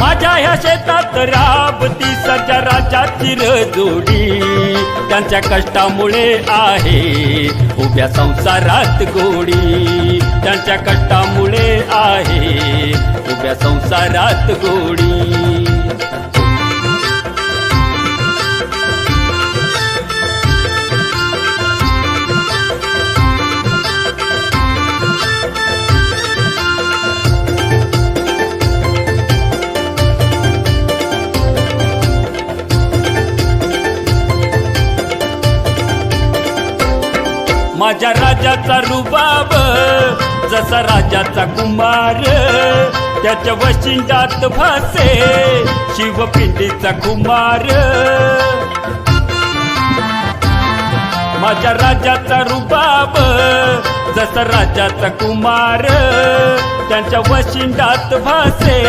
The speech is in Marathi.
माझ्या ह्या शेतात राबती सज्जा राजाची जोडी, त्यांच्या कष्टामुळे आहे उभ्या संसारात गोडी, त्यांच्या कष्टामुळे आहे उभ्या संसारात गोडी। माझ्या राजाचा रुबाब जसा राजाचा कुमार, त्याच्या वशिंडात भासे शिवपिंडीचा कुमार। माझ्या राजाचा रुबाब जसा राजाचा कुमार, त्यांच्या वशिंडात भासे